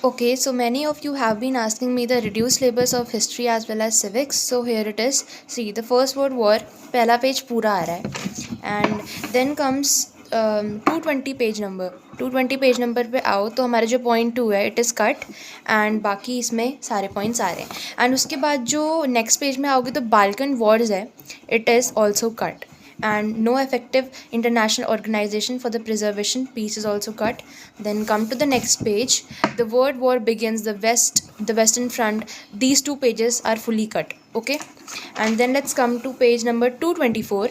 Okay, so many of you have been asking me the reduced syllabus of history as well as civics. So here it is. See, the first word war, पहला page पूरा आ रहा है and then comes 220 page number 220 page number पे आओ तो हमारा जो point 2 है इट इज़ कट एंड बाकी इसमें सारे पॉइंट्स आ रहे हैं एंड उसके बाद जो नेक्स्ट पेज में आओगे तो बाल्कन वॉर्स है it is also cut and no effective international organization for the preservation peace is also cut. Then come to the next page, the word war begins, the western front, these two pages are fully cut. Okay, and then let's come to page number 224.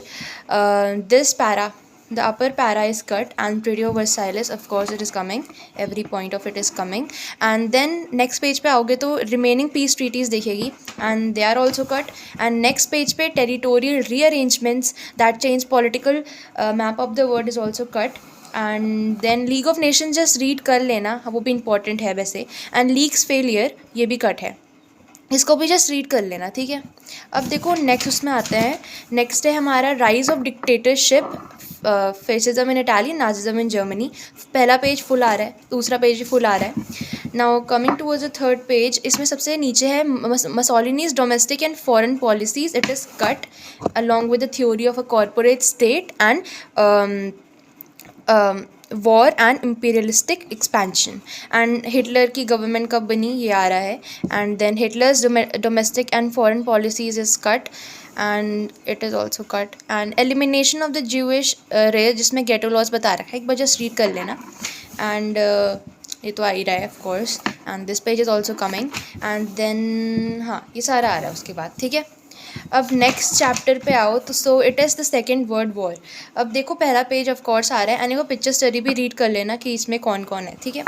This para, the upper para is cut and Treaty of Versailles, of course it is coming, every point of it is coming. And then next page पे आओगे तो remaining peace treaties देखेगी and they are also cut. And next page पे territorial rearrangements that change political map of the world is also cut. And then league of nations just read कर लेना, वो भी important है वैसे. And leagues failure ये भी cut है, इसको भी जस्ट रीड कर लेना, ठीक है. अब देखो नेक्स्ट उसमें आते हैं. नेक्स्ट है हमारा rise of dictatorship, fascism in Italy, nazism in Germany. पहला पेज फुल आ रहा है, दूसरा पेज भी फुल आ रहा है. Now coming towards the third page, इसमें सबसे नीचे है Mussolini's domestic and foreign policies, it is cut along with the theory of a corporate state and war and imperialistic expansion. And Hitler की government कब बनी ये आ रहा है. And then Hitler's domestic and foreign policies is cut and it is also cut. And elimination of the Jewish race, जिसमें ghetto laws बता रखा है, एक बार जस्ट रीड कर लेना. एंड ये तो आ ही रहा है of course. And this page is also coming. And then हाँ ये सारा आ रहा है उसके बाद, ठीक है. अब नेक्स्ट चैप्टर पे आओ तो so it is the second world war. अब देखो पहला पेज ऑफ कोर्स आ रहा है एंड वो पिक्चर स्टडी भी रीड कर लेना कि इसमें कौन कौन है, ठीक है.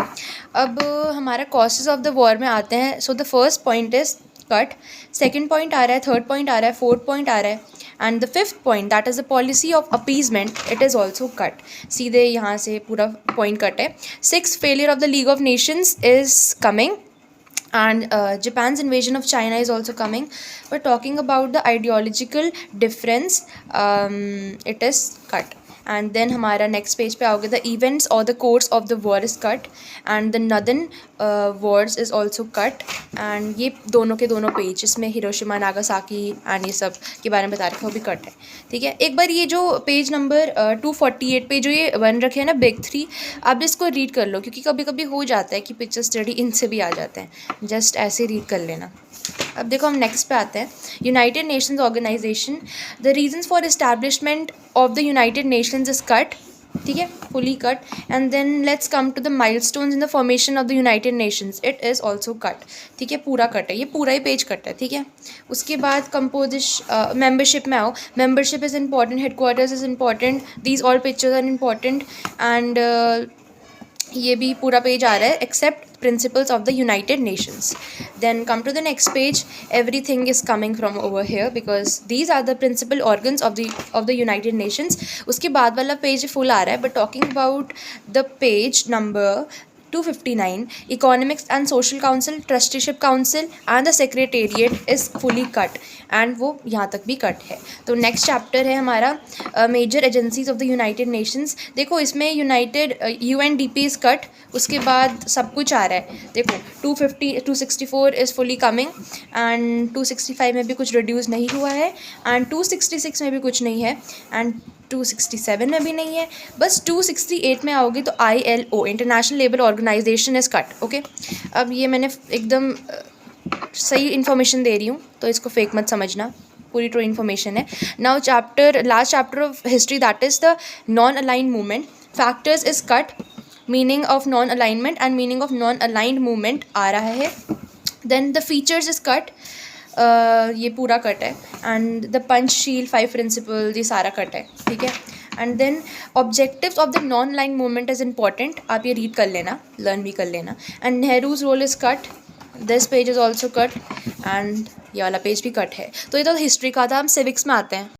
अब हमारा कॉजेज ऑफ द वॉर में आते हैं. So the first point is cut, second point आ रहा है, थर्ड पॉइंट आ रहा है, फोर्थ पॉइंट आ रहा है and the fifth point that is the policy of appeasement, it is also cut. सीधे यहाँ से पूरा पॉइंट कट है. Six failure of the league of Nations is coming and Japan's invasion of China is also coming. But talking about the ideological difference, it is cut. And then हमारा next page पे आओगे the events or the course of the war is cut and the northern wars is also cut. and ये दोनों के दोनों page, इसमें Hiroshima Nagasaki and ये सब के बारे में बता रखा है, वो भी कट है, ठीक है. एक बार ये जो पेज नंबर 248 पे जो ये बन रखे हैं ना बिग 3, आप इसको रीड कर लो क्योंकि कभी कभी हो जाता है कि पिक्चर स्टडी इनसे भी आ जाते हैं, जस्ट ऐसे रीड कर लेना. अब देखो हम नेक्स्ट पे आते हैं. United Nations organisation, the reasons for establishment of the United Nations is cut, ठीक है, fully cut. And then let's come to the milestones in the formation of the United Nations, it is also cut, ठीक है, पूरा cut है, ये पूरा ही page cut है, ठीक है. उसके बाद मेंबरशिप में आओ. Membership is important, headquarters is important, these all pictures are important and ये भी पूरा पेज आ रहा है except principles of the United Nations. Then come to the next page, everything is coming from over here because these are the principal organs of the United Nations. उसके बाद वाला page full आ रहा है. but talking about the page number 259, economics and social council, trusteeship council and the secretariat is fully cut and वो यहाँ तक भी कट है. तो नेक्स्ट चैप्टर है हमारा major agencies of the United Nations. देखो इसमें यूनाइटेड UNDP इज़ कट, उसके बाद सब कुछ आ रहा है. देखो 264 इज़ फुली कमिंग एंड 265 में भी कुछ रिड्यूस नहीं हुआ है एंड 266 में भी कुछ नहीं है एंड 267 में भी नहीं है. बस 268 में आओगे तो ILO, International Labour Organisation is cut. Okay, अब ये मैंने एकदम सही इन्फॉर्मेशन दे रही हूँ तो इसको फेक मत समझना, पूरी ट्रू इन्फॉर्मेशन है. Now last chapter of history that is the non aligned movement, factors is cut, meaning of non alignment and meaning of non aligned movement आ रहा है. Then the features is cut, ये पूरा cut है and the Panchsheel 5 principal ये सारा cut है, ठीक है. And then objectives of the non line movement is important, आप ये रीड कर लेना, लर्न भी कर लेना. And Nehru's role is cut, this page is also cut and ये वाला पेज भी कट है. तो ये तो हिस्ट्री का था. हम सिविक्स में आते हैं.